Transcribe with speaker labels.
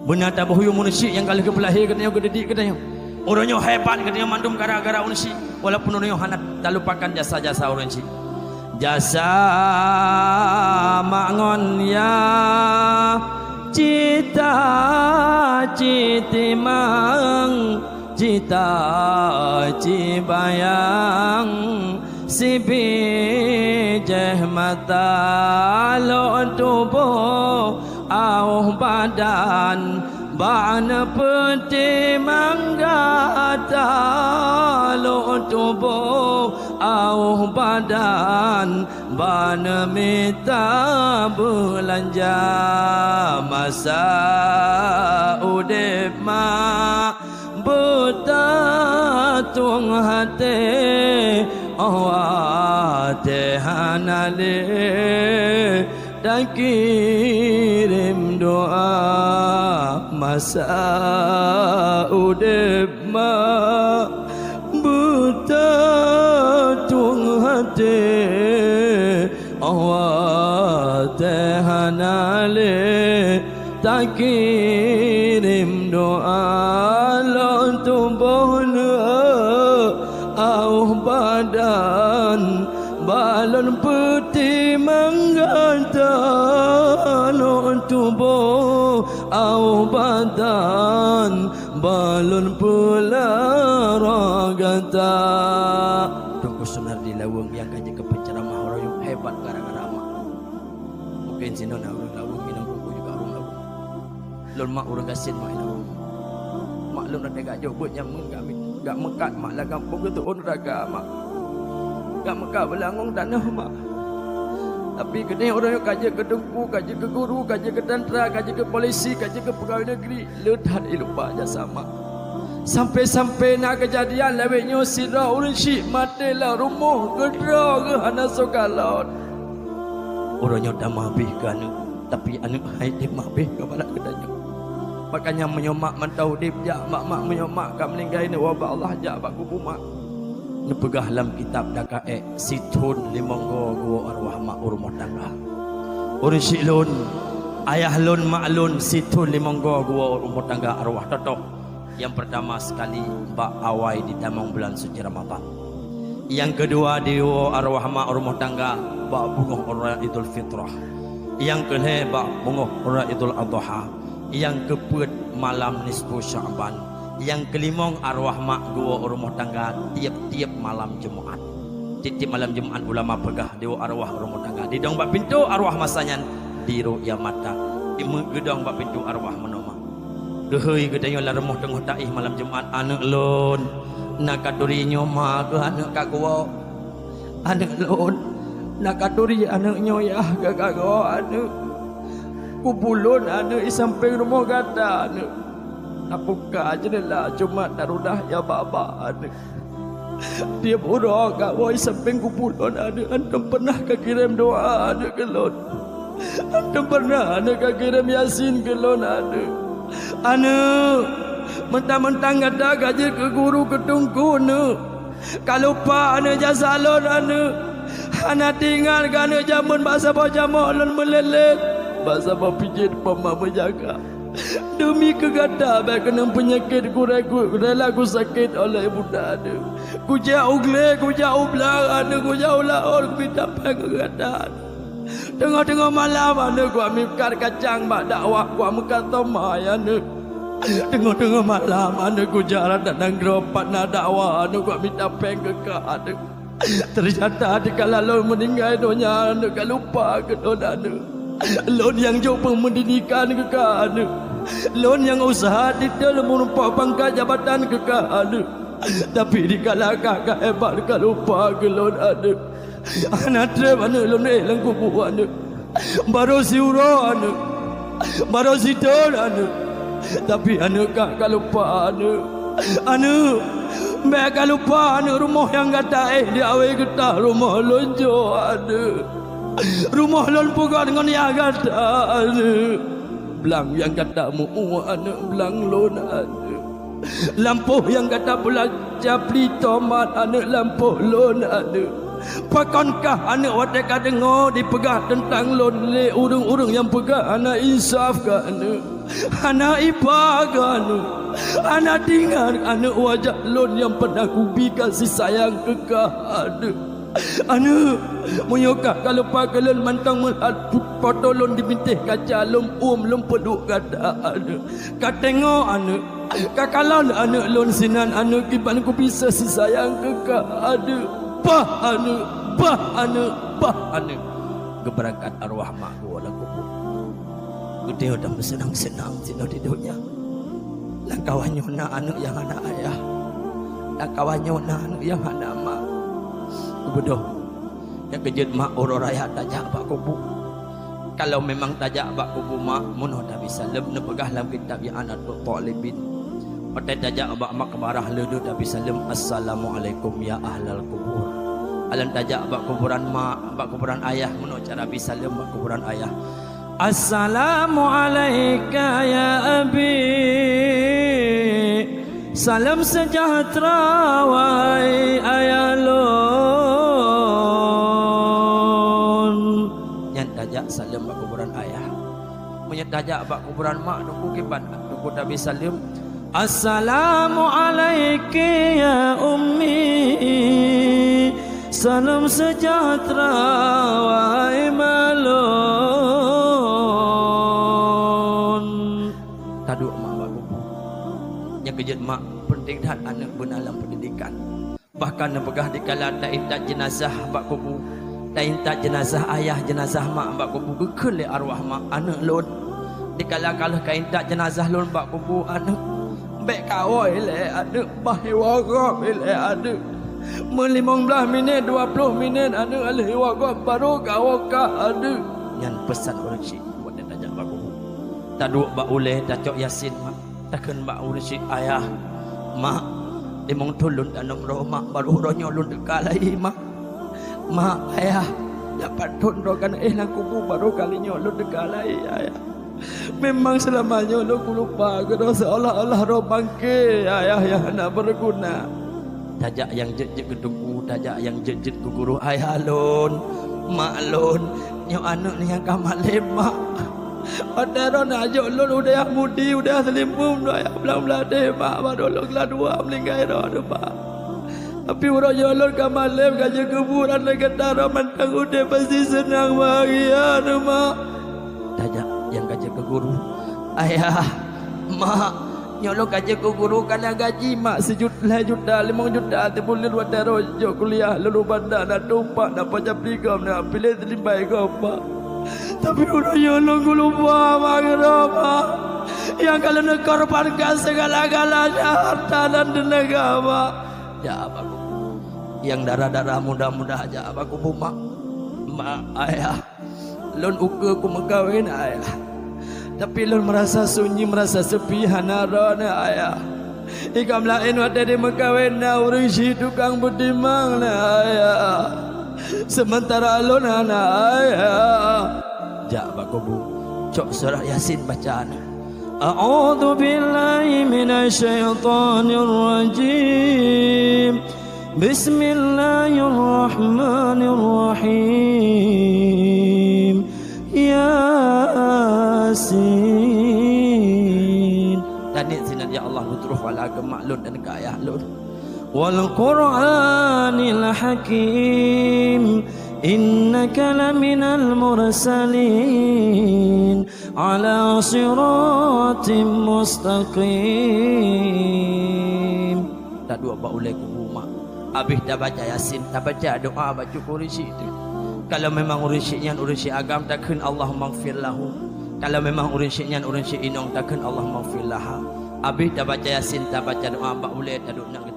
Speaker 1: Benar tak bahayu manusia yang kali kepelahir katanya gededik katanya. Orangnya hebat katanya mandum gara-gara manusia. Walaupun orangnya hanat tak lupakan jasa-jasa orang si. Jasa mangon ya cita citimang cita cibayang sibi jeh mata lo tubuh au badan bana peti manggata lo tubuh au badan bana minta belanja masa udip ma betatung hati awate hanale dan kirim doa masa udip ma betatung hati awate hanale tak kirim doa lo tubuhna au badan balon putih mengganta lo tubuh au badan balon pula ragata. Tunggu senar di lawang yang kaji kepenceramah orang yang hebat gara-gara mak. Mungkin sini nak orang lawang minum rokok juga orang lawang. Lon mak orang kasin mak lawang. Mak lon ada gak jauh buat yang gak mekat mak lah kampung itu orang raga mak. Gak mekat belangung tanah mak. Tapi kena orang yang kaji ke dengku, kaji ke guru, kaji ke tentera, kaji ke polisi, kaji ke pegawai negeri, letak lupa jasa mak. Sampai-sampai nak kejadian lewetnya sirah orang syik matilah rumah gedra ke hana sokalot. Orangnya dah mabih ke anu, tapi anu hai dia mabih ke balak kedanya. Makanya menyomak mentau dip jak mak-mak menyomak kat meninggal ni wabak Allah jak bak kubur mak. Nepegah dalam kitab dakaek situn limonggo gua arwah mak rumah tangga. Orang syik lun, ayah lun mak lun situn limonggo gua rumah tangga arwah totok. Yang pertama sekali Mbak Awai di Tamang bulan suci Ramadan. Yang kedua di arwah mak rumah tangga Mbak Bungoh Ora Idul Fitrah. Yang kelih Mbak Bungoh Ora Idul Adha. Yang keempat malam nisfu Sya'ban. Yang kelima arwah mak gua rumah tangga tiap-tiap malam Jumaat. Tiap malam Jumaat ulama pegah di arwah rumah tangga. Di dong bak pintu arwah masanya di ru'ya mata. Di gedong bak pintu arwah menoma. Gehoi gedanya lah remah tengah taih malam Jumaat anak lon nak katuri nyoma ke anak kak gua anak lon nak katuri anak nyoyah ke kak gua anak kubulun anak sampai rumah kata anak nak buka jendela Jumaat darudah ya baba anak dia bodoh kak gua sampai kubulun anak antum pernah kirim doa anak ke lon antum pernah anak kirim yasin ke lon anak. Anu mentang-mentang ada gaji ke guru ke tungku anu kalau pak anu jasa lon anu anak tinggal ke anu jamun bahasa bawa jamak lon melelet bahasa bawa pijit pama menjaga demi kegata baik kena penyakit ku rela ku sakit oleh budak anu ku jauh gle ku jauh belang anu ku jauh laor ku minta pengegata tengah-tengah malam anu gua mikar kacang mak dakwah gua mekat tomai anu tengah-tengah malam anu gua jalan dan geropat nak dakwah anu gua minta peng ke anu ternyata di kala lon meninggal dunia anu gak lupa ke lon anu lon yang jauh pendidikan ke anu lon yang usaha di dalam menumpah pangkat jabatan ke anu tapi di kala kakak hebat gak lupa ke lon anu anak trep anak lon lang kubu anak baru si uro anak baru si ton anak tapi anak kak lupa anak mereka lupa anak rumah yang kata di awal kita rumah lonjo anak rumah lon puga dengan yang kata anak belang yang kata mu anak belang lon anak lampu yang kata bulan capli tomat anak lampu lon anak Pakankah anak wadaka dengar dipegah tentang lon le urung-urung yang pegah anak insaf ke anak iba ke anak dengar anak wajah lon yang pernah kubi kasih sayang kekah anak menyokak kalau pagalan mantang melihat potolon dibintih kaca lom lom peduk kata anak katengok anak kakalan anak lon sinan anak kiban ku bisa si sayang kekah anak bah anak keberangkat arwah mak ku wala kubur gede udah bersenang-senang sino di dunia langkawannya na anak yang anak ayah langkawannya na anak yang anak mak bodoh yang kejut mak uro raya tajak bak kubu kalau memang tajak bak kubu mak munoh dah bisa lebih pegah dalam kitab yang anak tu talibin otai tajak bak mak kebarah ledu dah bisa lem assalamualaikum ya ahlal kubur alam tajak bak kuburan mak bak kuburan ayah munoh cara bisa lem bak kuburan ayah assalamualaikum ya abi salam sejahtera wahai ayah lon yang tajak salam bak kuburan ayah punya tajak bak kuburan mak nunggu kiban nunggu Nabi salim assalamualaikum ya ummi salam sejahtera wahai malon taduk mak bak kubur yang kejut mak penting dan anak benalam pendidikan bahkan nepegah di kala tak intak jenazah bak kubur tak intak jenazah ayah jenazah mak bak kubur gekul le arwah mak anak lon di kala kalah ka intak jenazah lon bak kubur anak bek kawai le anak bahi wagam le anak 15 minit 20 minit anak alih wagam baru kawaka anak yang pesan orang syik buat dia tajak bak kubur taduk bak uleh tacok yasin mak takkan bak urusik ayah mak dimong tulun danong roh mak baru rohnya lun dekalai mak ayah dapat tun rokan nang kubu baru kalinya lun dekalai ayah memang selamanya lu lupa kena seolah-olah roh bangke ayah yang nak berguna tajak yang jejit gedungku tajak yang jejit ku guru ayah lun mak lun nyo anak ni yang kamal lemak Padahal ajuk lun udah mudi udah selimpum doa belang-belang deh mak baru lun kelas 2 melingkai doa pak. Tapi orang jalan ke malam kaji kuburan lagi tara mantang udah pasti senang bahagia tu mak. Tajak yang kaji ke guru ayah mak nyolong kaji ke guru kena gaji mak sejuta 5 juta boleh 2 darajat kuliah lalu bandar nak tumpak nak pajak peligam nak pilih terlimbai ke apa. Tapi udah nyolong ku lupa mak yang kalau nak korbankan segala-galanya harta dan tenaga mak. Ya apa yang darah-darah muda-muda aja apa ku mak ayah lon uke ku megawin ayah tapi lon merasa sunyi merasa sepi hanarana ayah ikam lain ada di megawin na urisi tukang bedimang na ayah sementara lon anak ayah ja apa ku cok surah yasin bacaan a'udzu billahi minasyaitonir rajim bismillahirrahmanirrahim yasin dan izin ya Allah nuturuh wala gemaklun dan kaya lun wal qur'anil hakim innaka laminal mursalin ala siratim mustaqim. Tak dua ba ulai ku mak habis dah baca yasin dah baca doa baca urisi itu kalau memang urisinya urisi agam takkan Allah maghfir lahu kalau memang urisinya urisi inong takkan Allah maghfir laha habis dah baca yasin dah baca doa ba ulai tak duk nak